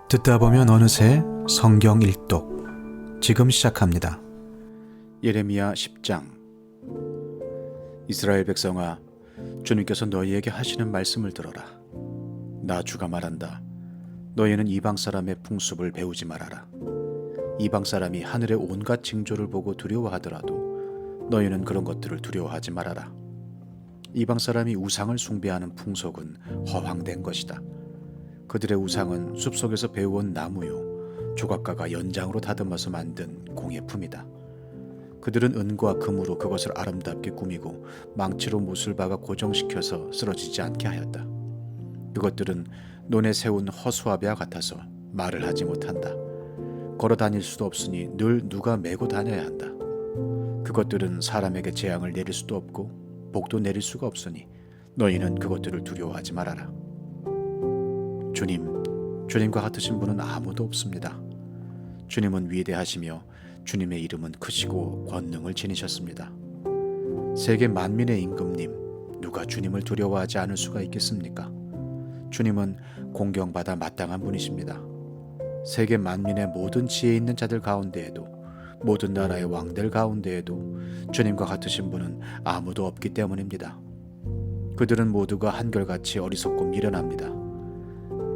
듣다 보면 어느새 성경 일독 지금 시작합니다. 예레미야 10장. 이스라엘 백성아, 주님께서 너희에게 하시는 말씀을 들어라. 나 주가 말한다. 너희는 이방 사람의 풍습을 배우지 말아라. 이방 사람이 하늘의 온갖 징조를 보고 두려워하더라도 너희는 그런 것들을 두려워하지 말아라. 이방 사람이 우상을 숭배하는 풍속은 허황된 것이다. 그들의 우상은 숲속에서 배워온 나무요, 조각가가 연장으로 다듬어서 만든 공예품이다. 그들은 은과 금으로 그것을 아름답게 꾸미고 망치로 못을 박아 고정시켜서 쓰러지지 않게 하였다. 그것들은 논에 세운 허수아비와 같아서 말을 하지 못한다. 걸어 다닐 수도 없으니 늘 누가 메고 다녀야 한다. 그것들은 사람에게 재앙을 내릴 수도 없고 복도 내릴 수가 없으니 너희는 그것들을 두려워하지 말아라. 주님과 같으신 분은 아무도 없습니다. 주님은 위대하시며 주님의 이름은 크시고 권능을 지니셨습니다. 세계 만민의 임금님, 누가 주님을 두려워하지 않을 수가 있겠습니까? 주님은 공경받아 마땅한 분이십니다. 세계 만민의 모든 지혜 있는 자들 가운데에도, 모든 나라의 왕들 가운데에도 주님과 같으신 분은 아무도 없기 때문입니다. 그들은 모두가 한결같이 어리석고 미련합니다.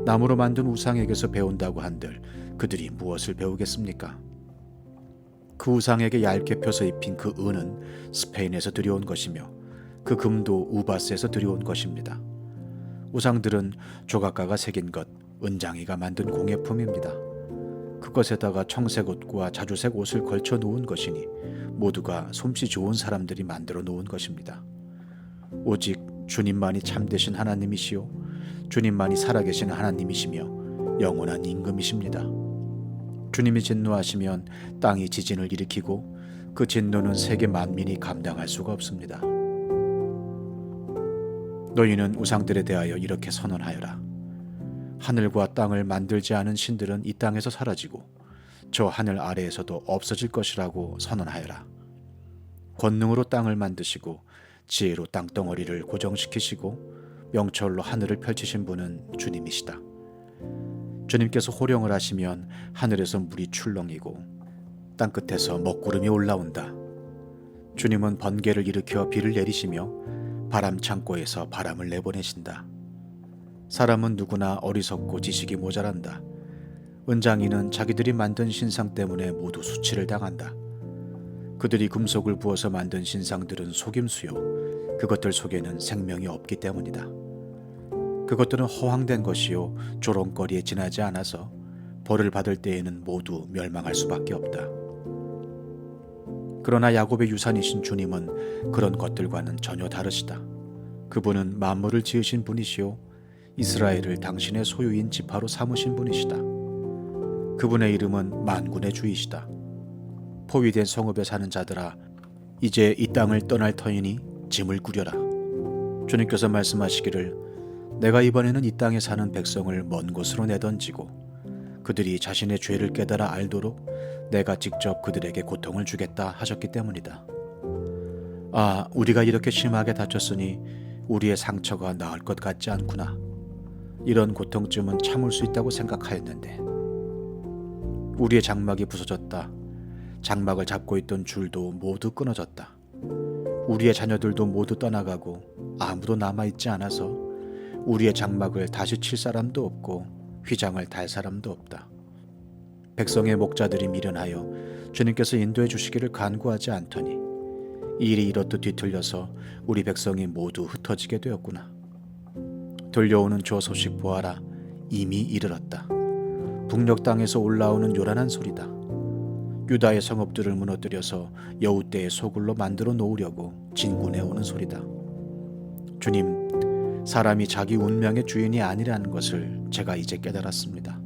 나무로 만든 우상에게서 배운다고 한들 그들이 무엇을 배우겠습니까? 그 우상에게 얇게 펴서 입힌 그 은은 스페인에서 들여온 것이며 그 금도 우바스에서 들여온 것입니다. 우상들은 조각가가 새긴 것, 은장이가 만든 공예품입니다. 그것에다가 청색 옷과 자주색 옷을 걸쳐 놓은 것이니 모두가 솜씨 좋은 사람들이 만들어 놓은 것입니다. 오직 주님만이 참되신 하나님이시요 주님만이 살아계신 하나님이시며 영원한 임금이십니다. 주님이 진노하시면 땅이 지진을 일으키고 그 진노는 세계 만민이 감당할 수가 없습니다. 너희는 우상들에 대하여 이렇게 선언하여라. 하늘과 땅을 만들지 않은 신들은 이 땅에서 사라지고 저 하늘 아래에서도 없어질 것이라고 선언하여라. 권능으로 땅을 만드시고 지혜로 땅덩어리를 고정시키시고 명철로 하늘을 펼치신 분은 주님이시다. 주님께서 호령을 하시면 하늘에서 물이 출렁이고 땅끝에서 먹구름이 올라온다. 주님은 번개를 일으켜 비를 내리시며 바람 창고에서 바람을 내보내신다. 사람은 누구나 어리석고 지식이 모자란다. 은장이는 자기들이 만든 신상 때문에 모두 수치를 당한다. 그들이 금속을 부어서 만든 신상들은 속임수요 그것들 속에는 생명이 없기 때문이다. 그것들은 허황된 것이요 조롱거리에 지나지 않아서 벌을 받을 때에는 모두 멸망할 수밖에 없다. 그러나 야곱의 유산이신 주님은 그런 것들과는 전혀 다르시다. 그분은 만물을 지으신 분이시요 이스라엘을 당신의 소유인 지파로 삼으신 분이시다. 그분의 이름은 만군의 주이시다. 포위된 성읍에 사는 자들아, 이제 이 땅을 떠날 터이니 짐을 꾸려라. 주님께서 말씀하시기를 내가 이번에는 이 땅에 사는 백성을 먼 곳으로 내던지고 그들이 자신의 죄를 깨달아 알도록 내가 직접 그들에게 고통을 주겠다 하셨기 때문이다. 아, 우리가 이렇게 심하게 다쳤으니 우리의 상처가 나을 것 같지 않구나. 이런 고통쯤은 참을 수 있다고 생각하였는데 우리의 장막이 부서졌다. 장막을 잡고 있던 줄도 모두 끊어졌다. 우리의 자녀들도 모두 떠나가고 아무도 남아있지 않아서 우리의 장막을 다시 칠 사람도 없고 휘장을 달 사람도 없다. 백성의 목자들이 미련하여 주님께서 인도해 주시기를 간구하지 않더니 이 일이 이렇듯 뒤틀려서 우리 백성이 모두 흩어지게 되었구나. 들려오는 저 소식 보아라. 이미 이르렀다. 북녘 땅에서 올라오는 요란한 소리다. 유다의 성읍들을 무너뜨려서 여우떼의 소굴로 만들어 놓으려고 진군해 오는 소리다. 주님, 사람이 자기 운명의 주인이 아니라는 것을 제가 이제 깨달았습니다.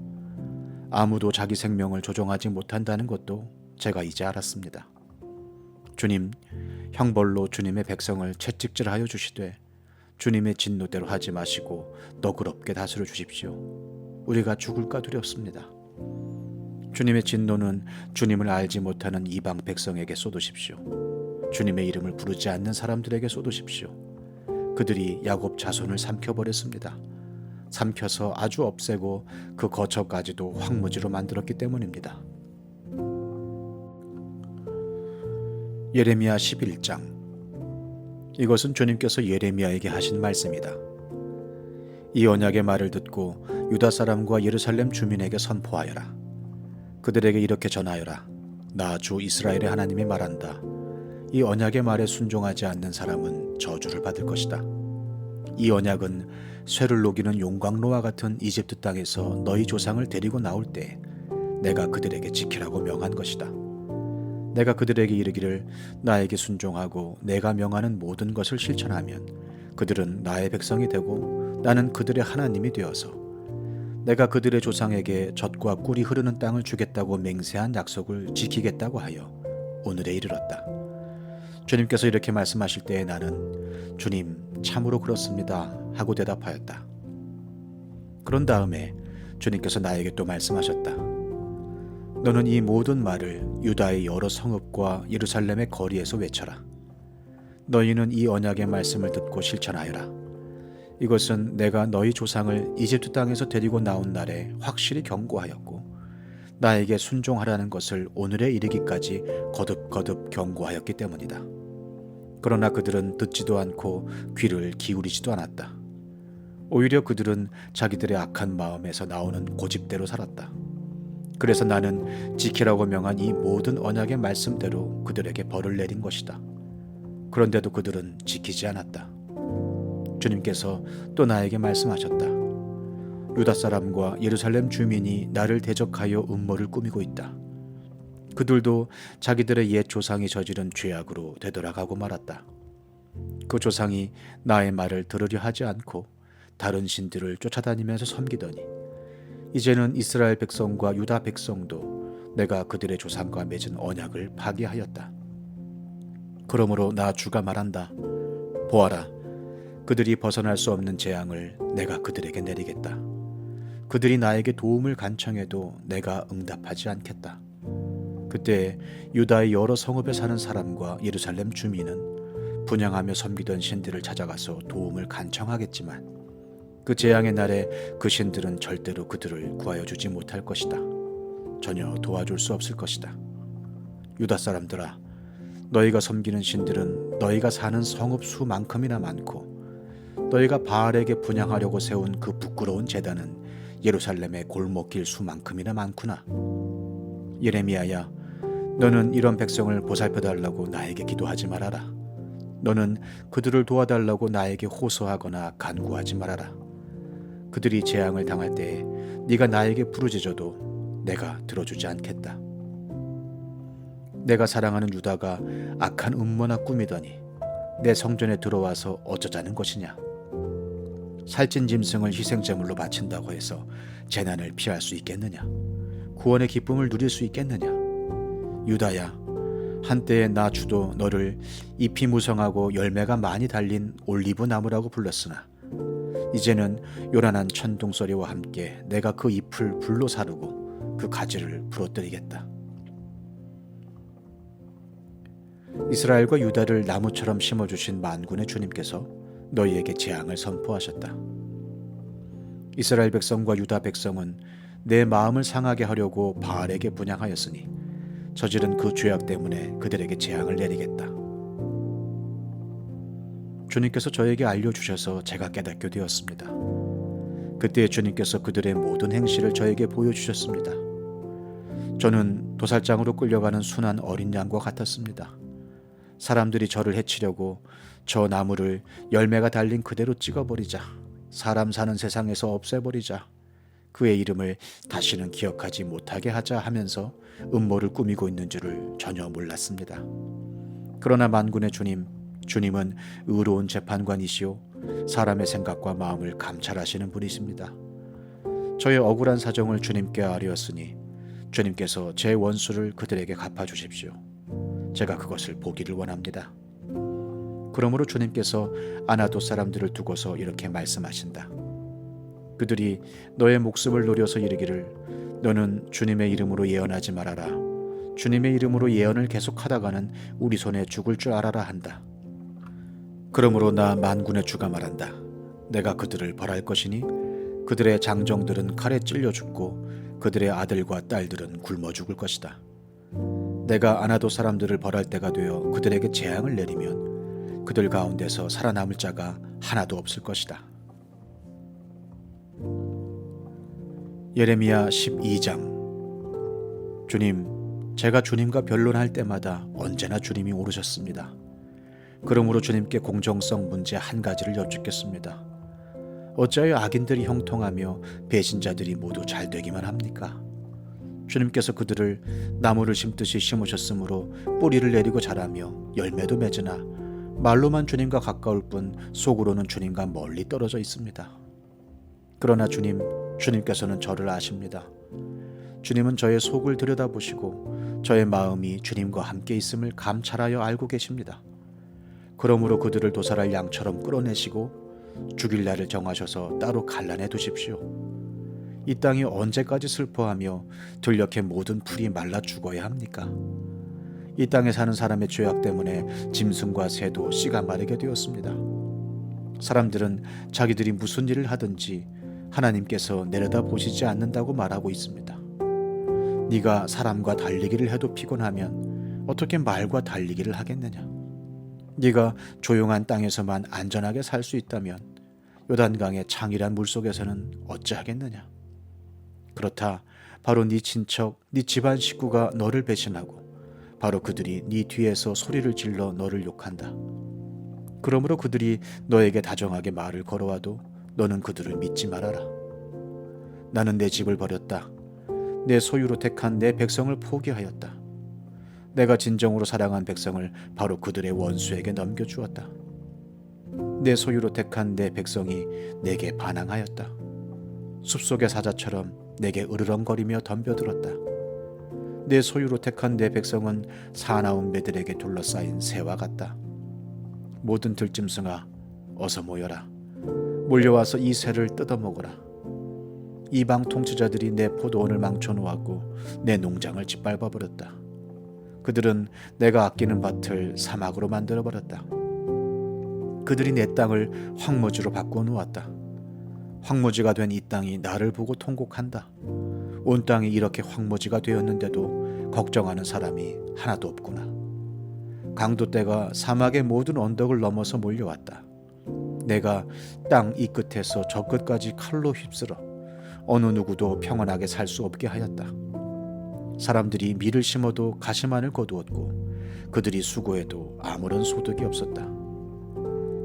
아무도 자기 생명을 조종하지 못한다는 것도 제가 이제 알았습니다. 주님, 형벌로 주님의 백성을 채찍질하여 주시되 주님의 진노대로 하지 마시고 너그럽게 다스려 주십시오. 우리가 죽을까 두렵습니다. 주님의 진노는 주님을 알지 못하는 이방 백성에게 쏟으십시오. 주님의 이름을 부르지 않는 사람들에게 쏟으십시오. 그들이 야곱 자손을 삼켜버렸습니다. 삼켜서 아주 없애고 그 거처까지도 황무지로 만들었기 때문입니다. 예레미야 11장. 이것은 주님께서 예레미야에게 하신 말씀이다. 이 언약의 말을 듣고 유다 사람과 예루살렘 주민에게 선포하여라. 그들에게 이렇게 전하여라. 나 주 이스라엘의 하나님이 말한다. 이 언약의 말에 순종하지 않는 사람은 저주를 받을 것이다. 이 언약은 쇠를 녹이는 용광로와 같은 이집트 땅에서 너희 조상을 데리고 나올 때 내가 그들에게 지키라고 명한 것이다. 내가 그들에게 이르기를 나에게 순종하고 내가 명하는 모든 것을 실천하면 그들은 나의 백성이 되고 나는 그들의 하나님이 되어서 내가 그들의 조상에게 젖과 꿀이 흐르는 땅을 주겠다고 맹세한 약속을 지키겠다고 하여 오늘에 이르렀다. 주님께서 이렇게 말씀하실 때에 나는 주님 참으로 그렇습니다 하고 대답하였다. 그런 다음에 주님께서 나에게 또 말씀하셨다. 너는 이 모든 말을 유다의 여러 성읍과 예루살렘의 거리에서 외쳐라. 너희는 이 언약의 말씀을 듣고 실천하여라. 이것은 내가 너희 조상을 이집트 땅에서 데리고 나온 날에 확실히 경고하였고 나에게 순종하라는 것을 오늘에 이르기까지 거듭거듭 경고하였기 때문이다. 그러나 그들은 듣지도 않고 귀를 기울이지도 않았다. 오히려 그들은 자기들의 악한 마음에서 나오는 고집대로 살았다. 그래서 나는 지키라고 명한 이 모든 언약의 말씀대로 그들에게 벌을 내린 것이다. 그런데도 그들은 지키지 않았다. 주님께서 또 나에게 말씀하셨다. 유다 사람과 예루살렘 주민이 나를 대적하여 음모를 꾸미고 있다. 그들도 자기들의 옛 조상이 저지른 죄악으로 되돌아가고 말았다. 그 조상이 나의 말을 들으려 하지 않고 다른 신들을 쫓아다니면서 섬기더니 이제는 이스라엘 백성과 유다 백성도 내가 그들의 조상과 맺은 언약을 파기하였다. 그러므로 나 주가 말한다. 보아라, 그들이 벗어날 수 없는 재앙을 내가 그들에게 내리겠다. 그들이 나에게 도움을 간청해도 내가 응답하지 않겠다. 그때 유다의 여러 성읍에 사는 사람과 예루살렘 주민은 분향하며 섬기던 신들을 찾아가서 도움을 간청하겠지만 그 재앙의 날에 그 신들은 절대로 그들을 구하여 주지 못할 것이다. 전혀 도와줄 수 없을 것이다. 유다 사람들아, 너희가 섬기는 신들은 너희가 사는 성읍 수만큼이나 많고 너희가 바알에게 분향하려고 세운 그 부끄러운 제단은 예루살렘의 골목길 수만큼이나 많구나. 예레미야야, 너는 이런 백성을 보살펴달라고 나에게 기도하지 말아라. 너는 그들을 도와달라고 나에게 호소하거나 간구하지 말아라. 그들이 재앙을 당할 때에 네가 나에게 부르짖어도 내가 들어주지 않겠다. 내가 사랑하는 유다가 악한 음모나 꾸미더니 내 성전에 들어와서 어쩌자는 것이냐. 살찐 짐승을 희생제물로 바친다고 해서 재난을 피할 수 있겠느냐. 구원의 기쁨을 누릴 수 있겠느냐. 유다야, 한때의 나 주도 너를 잎이 무성하고 열매가 많이 달린 올리브 나무라고 불렀으나 이제는 요란한 천둥소리와 함께 내가 그 잎을 불로 사르고 그 가지를 부러뜨리겠다. 이스라엘과 유다를 나무처럼 심어주신 만군의 주님께서 너희에게 재앙을 선포하셨다. 이스라엘 백성과 유다 백성은 내 마음을 상하게 하려고 바알에게 분향하였으니 저지른 그 죄악 때문에 그들에게 재앙을 내리겠다. 주님께서 저에게 알려주셔서 제가 깨닫게 되었습니다. 그때 주님께서 그들의 모든 행실을 저에게 보여주셨습니다. 저는 도살장으로 끌려가는 순한 어린 양과 같았습니다. 사람들이 저를 해치려고 저 나무를 열매가 달린 그대로 찍어버리자, 사람 사는 세상에서 없애버리자, 그의 이름을 다시는 기억하지 못하게 하자 하면서 음모를 꾸미고 있는 줄을 전혀 몰랐습니다. 그러나 만군의 주님은 의로운 재판관이시오 사람의 생각과 마음을 감찰하시는 분이십니다. 저의 억울한 사정을 주님께 아뢰었으니 주님께서 제 원수를 그들에게 갚아주십시오. 제가 그것을 보기를 원합니다. 그러므로 주님께서 아나돗 사람들을 두고서 이렇게 말씀하신다. 그들이 너의 목숨을 노려서 이르기를 너는 주님의 이름으로 예언하지 말아라. 주님의 이름으로 예언을 계속하다가는 우리 손에 죽을 줄 알아라 한다. 그러므로 나 만군의 주가 말한다. 내가 그들을 벌할 것이니 그들의 장정들은 칼에 찔려 죽고 그들의 아들과 딸들은 굶어 죽을 것이다. 내가 아나도 사람들을 벌할 때가 되어 그들에게 재앙을 내리면 그들 가운데서 살아남을 자가 하나도 없을 것이다. 예레미야 12장. 주님, 제가 주님과 변론할 때마다 언제나 주님이 오르셨습니다. 그러므로 주님께 공정성 문제 한 가지를 여쭙겠습니다. 어찌하여 악인들이 형통하며 배신자들이 모두 잘 되기만 합니까? 주님께서 그들을 나무를 심듯이 심으셨으므로 뿌리를 내리고 자라며 열매도 맺으나 말로만 주님과 가까울 뿐 속으로는 주님과 멀리 떨어져 있습니다. 그러나 주님께서는 저를 아십니다. 주님은 저의 속을 들여다보시고 저의 마음이 주님과 함께 있음을 감찰하여 알고 계십니다. 그러므로 그들을 도살할 양처럼 끌어내시고 죽일 날을 정하셔서 따로 갈라내 두십시오. 이 땅이 언제까지 슬퍼하며 들녘의 모든 풀이 말라 죽어야 합니까? 이 땅에 사는 사람의 죄악 때문에 짐승과 새도 씨가 마르게 되었습니다. 사람들은 자기들이 무슨 일을 하든지 하나님께서 내려다보시지 않는다고 말하고 있습니다. 네가 사람과 달리기를 해도 피곤하면 어떻게 말과 달리기를 하겠느냐? 네가 조용한 땅에서만 안전하게 살 수 있다면 요단강의 창이란 물속에서는 어찌하겠느냐? 그렇다. 바로 네 친척, 네 집안 식구가 너를 배신하고 바로 그들이 네 뒤에서 소리를 질러 너를 욕한다. 그러므로 그들이 너에게 다정하게 말을 걸어와도 너는 그들을 믿지 말아라. 나는 내 집을 버렸다. 내 소유로 택한 내 백성을 포기하였다. 내가 진정으로 사랑한 백성을 바로 그들의 원수에게 넘겨주었다. 내 소유로 택한 내 백성이 내게 반항하였다. 숲속의 사자처럼 내게 으르렁거리며 덤벼들었다. 내 소유로 택한 내 백성은 사나운 매들에게 둘러싸인 새와 같다. 모든 들짐승아, 어서 모여라. 몰려와서 이 새를 뜯어먹어라. 이방 통치자들이 내 포도원을 망쳐놓았고 내 농장을 짓밟아버렸다. 그들은 내가 아끼는 밭을 사막으로 만들어버렸다. 그들이 내 땅을 황무지로 바꿔놓았다. 황무지가 된 이 땅이 나를 보고 통곡한다. 온 땅이 이렇게 황무지가 되었는데도 걱정하는 사람이 하나도 없구나. 강도떼가 사막의 모든 언덕을 넘어서 몰려왔다. 내가 땅 이 끝에서 저 끝까지 칼로 휩쓸어 어느 누구도 평안하게 살 수 없게 하였다. 사람들이 밀을 심어도 가시만을 거두었고 그들이 수고해도 아무런 소득이 없었다.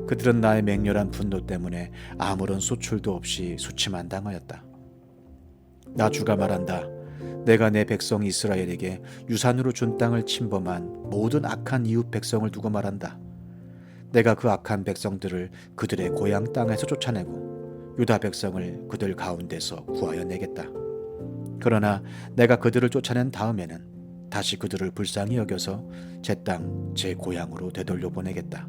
그들은 나의 맹렬한 분노 때문에 아무런 소출도 없이 수치만 당하였다. 나 주가 말한다. 내가 내 백성 이스라엘에게 유산으로 준 땅을 침범한 모든 악한 이웃 백성을 두고 말한다. 내가 그 악한 백성들을 그들의 고향 땅에서 쫓아내고 유다 백성을 그들 가운데서 구하여 내겠다. 그러나 내가 그들을 쫓아낸 다음에는 다시 그들을 불쌍히 여겨서 제 땅, 제 고향으로 되돌려 보내겠다.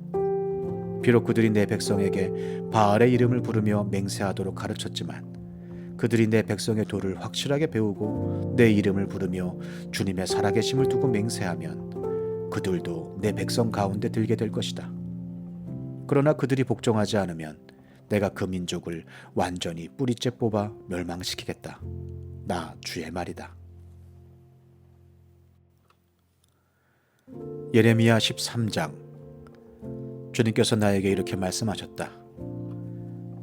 비록 그들이 내 백성에게 바알의 이름을 부르며 맹세하도록 가르쳤지만 그들이 내 백성의 도를 확실하게 배우고 내 이름을 부르며 주님의 살아계심을 두고 맹세하면 그들도 내 백성 가운데 들게 될 것이다. 그러나 그들이 복종하지 않으면 내가 그 민족을 완전히 뿌리째 뽑아 멸망시키겠다. 나 주의 말이다. 예레미야 13장. 주님께서 나에게 이렇게 말씀하셨다.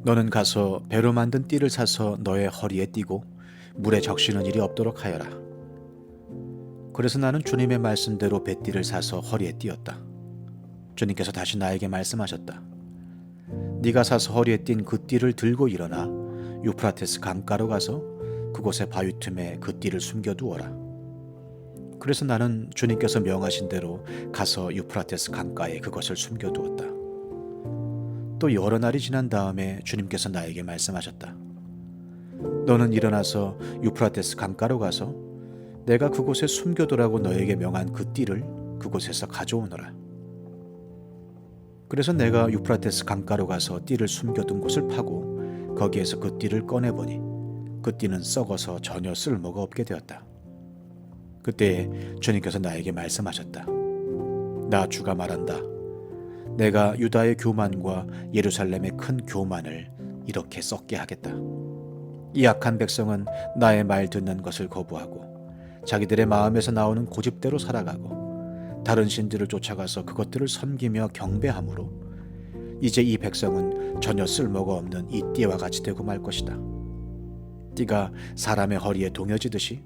너는 가서 배로 만든 띠를 사서 너의 허리에 띠고 물에 적시는 일이 없도록 하여라. 그래서 나는 주님의 말씀대로 배띠를 사서 허리에 띠었다. 주님께서 다시 나에게 말씀하셨다. 네가 사서 허리에 띈 그 띠를 들고 일어나 유프라테스 강가로 가서 그곳의 바위 틈에 그 띠를 숨겨두어라. 그래서 나는 주님께서 명하신 대로 가서 유프라테스 강가에 그것을 숨겨두었다. 또 여러 날이 지난 다음에 주님께서 나에게 말씀하셨다. 너는 일어나서 유프라테스 강가로 가서 내가 그곳에 숨겨두라고 너에게 명한 그 띠를 그곳에서 가져오너라. 그래서 내가 유프라테스 강가로 가서 띠를 숨겨둔 곳을 파고 거기에서 그 띠를 꺼내보니 그 띠는 썩어서 전혀 쓸모가 없게 되었다. 그때 주님께서 나에게 말씀하셨다. 나 주가 말한다. 내가 유다의 교만과 예루살렘의 큰 교만을 이렇게 썩게 하겠다. 이 악한 백성은 나의 말 듣는 것을 거부하고 자기들의 마음에서 나오는 고집대로 살아가고 다른 신들을 쫓아가서 그것들을 섬기며 경배함으로 이제 이 백성은 전혀 쓸모가 없는 이 띠와 같이 되고 말 것이다. 띠가 사람의 허리에 동여지듯이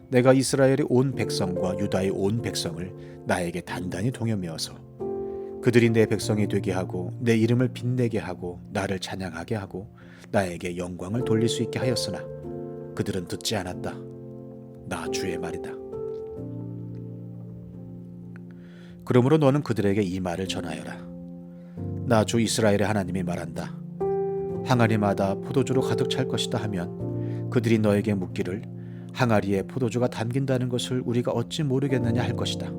내가 이스라엘의 온 백성과 유다의 온 백성을 나에게 단단히 동여매어서 그들이 내 백성이 되게 하고 내 이름을 빛내게 하고 나를 찬양하게 하고 나에게 영광을 돌릴 수 있게 하였으나 그들은 듣지 않았다. 나 주의 말이다. 그러므로 너는 그들에게 이 말을 전하여라. 나 주 이스라엘의 하나님이 말한다. 항아리마다 포도주로 가득 찰 것이다 하면 그들이 너에게 묻기를 항아리에 포도주가 담긴다는 것을 우리가 어찌 모르겠느냐 할 것이다.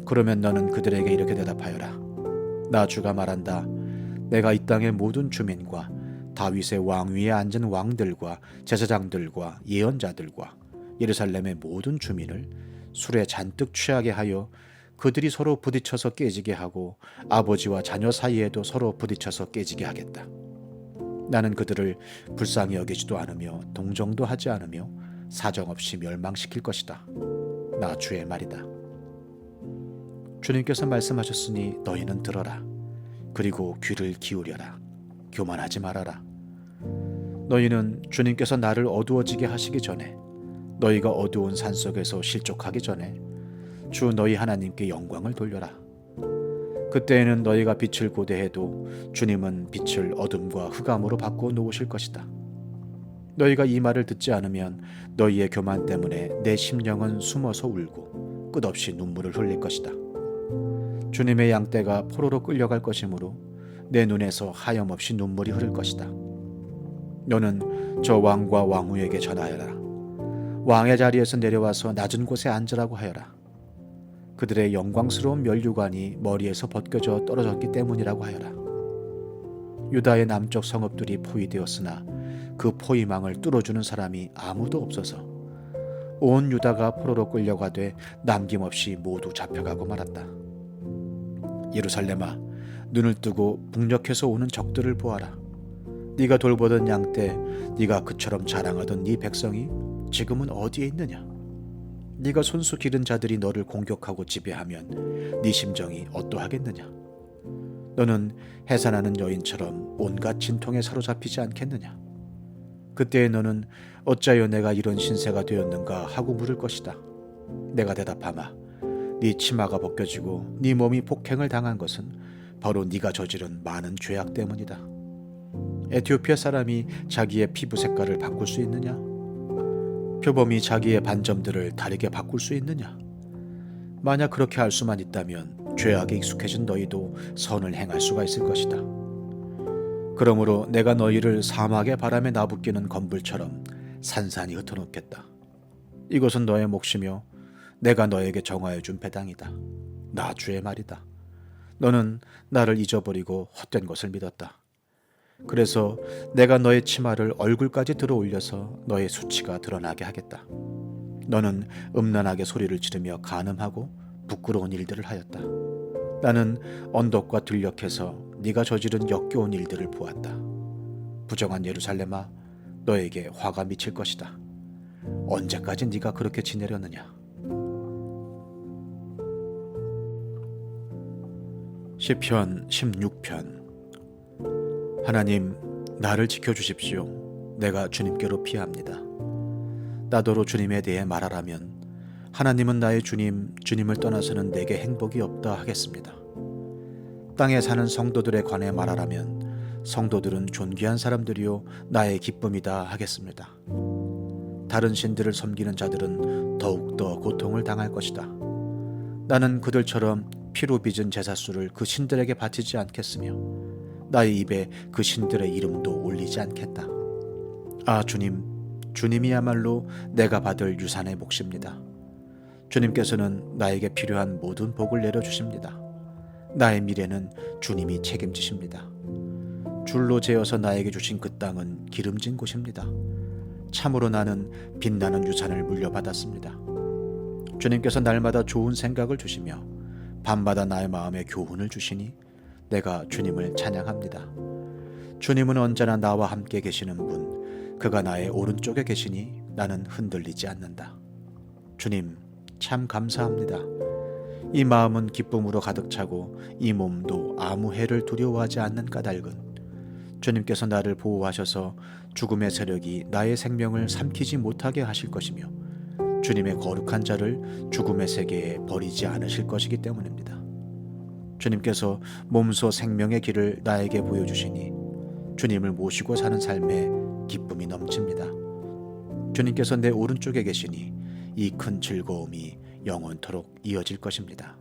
그러면 너는 그들에게 이렇게 대답하여라. 나 주가 말한다. 내가 이 땅의 모든 주민과 다윗의 왕위에 앉은 왕들과 제사장들과 예언자들과 예루살렘의 모든 주민을 술에 잔뜩 취하게 하여 그들이 서로 부딪혀서 깨지게 하고 아버지와 자녀 사이에도 서로 부딪혀서 깨지게 하겠다. 나는 그들을 불쌍히 여기지도 않으며 동정도 하지 않으며 사정없이 멸망시킬 것이다. 나 주의 말이다. 주님께서 말씀하셨으니 너희는 들어라. 그리고 귀를 기울여라. 교만하지 말아라. 너희는 주님께서 나를 어두워지게 하시기 전에 너희가 어두운 산속에서 실족하기 전에 주 너희 하나님께 영광을 돌려라. 그때에는 너희가 빛을 고대해도 주님은 빛을 어둠과 흑암으로 바꿔 놓으실 것이다. 너희가 이 말을 듣지 않으면 너희의 교만 때문에 내 심령은 숨어서 울고 끝없이 눈물을 흘릴 것이다. 주님의 양떼가 포로로 끌려갈 것이므로 내 눈에서 하염없이 눈물이 흐를 것이다. 너는 저 왕과 왕후에게 전하여라. 왕의 자리에서 내려와서 낮은 곳에 앉으라고 하여라. 그들의 영광스러운 면류관이 머리에서 벗겨져 떨어졌기 때문이라고 하여라. 유다의 남쪽 성읍들이 포위되었으나 그 포위망을 뚫어주는 사람이 아무도 없어서 온 유다가 포로로 끌려가되 남김없이 모두 잡혀가고 말았다. 예루살렘아, 눈을 뜨고 북녘에서 오는 적들을 보아라. 네가 돌보던 양떼, 네가 그처럼 자랑하던 네 백성이 지금은 어디에 있느냐? 네가 손수 기른 자들이 너를 공격하고 지배하면 네 심정이 어떠하겠느냐? 너는 해산하는 여인처럼 온갖 진통에 사로잡히지 않겠느냐? 그때에 너는 어찌하여 내가 이런 신세가 되었는가 하고 물을 것이다. 내가 대답하마. 네 치마가 벗겨지고 네 몸이 폭행을 당한 것은 바로 네가 저지른 많은 죄악 때문이다. 에티오피아 사람이 자기의 피부 색깔을 바꿀 수 있느냐? 표범이 자기의 반점들을 다르게 바꿀 수 있느냐? 만약 그렇게 할 수만 있다면 죄악에 익숙해진 너희도 선을 행할 수가 있을 것이다. 그러므로 내가 너희를 사막의 바람에 나부끼는 건불처럼 산산이 흩어놓겠다. 이것은 너의 몫이며 내가 너에게 정하여 준 배당이다. 나 주의 말이다. 너는 나를 잊어버리고 헛된 것을 믿었다. 그래서 내가 너의 치마를 얼굴까지 들어 올려서 너의 수치가 드러나게 하겠다. 너는 음란하게 소리를 지르며 간음하고 부끄러운 일들을 하였다. 나는 언덕과 들녘에서 네가 저지른 역겨운 일들을 보았다. 부정한 예루살렘아, 너에게 화가 미칠 것이다. 언제까지 네가 그렇게 지내려느냐? 시편 16편. 하나님, 나를 지켜주십시오. 내가 주님께로 피합니다. 나더러 주님에 대해 말하라면 하나님은 나의 주님, 주님을 떠나서는 내게 행복이 없다 하겠습니다. 땅에 사는 성도들에 관해 말하라면 성도들은 존귀한 사람들이요 나의 기쁨이다 하겠습니다. 다른 신들을 섬기는 자들은 더욱더 고통을 당할 것이다. 나는 그들처럼 피로 빚은 제사수를 그 신들에게 바치지 않겠으며 나의 입에 그 신들의 이름도 올리지 않겠다. 아 주님, 주님이야말로 내가 받을 유산의 몫입니다. 주님께서는 나에게 필요한 모든 복을 내려주십니다. 나의 미래는 주님이 책임지십니다. 줄로 재어서 나에게 주신 그 땅은 기름진 곳입니다. 참으로 나는 빛나는 유산을 물려받았습니다. 주님께서 날마다 좋은 생각을 주시며 밤마다 나의 마음에 교훈을 주시니 내가 주님을 찬양합니다. 주님은 언제나 나와 함께 계시는 분, 그가 나의 오른쪽에 계시니 나는 흔들리지 않는다. 주님, 참 감사합니다. 이 마음은 기쁨으로 가득 차고 이 몸도 아무 해를 두려워하지 않는 까닭은 주님께서 나를 보호하셔서 죽음의 세력이 나의 생명을 삼키지 못하게 하실 것이며 주님의 거룩한 자를 죽음의 세계에 버리지 않으실 것이기 때문입니다. 주님께서 몸소 생명의 길을 나에게 보여주시니 주님을 모시고 사는 삶에 기쁨이 넘칩니다. 주님께서 내 오른쪽에 계시니 이 큰 즐거움이 영원토록 이어질 것입니다.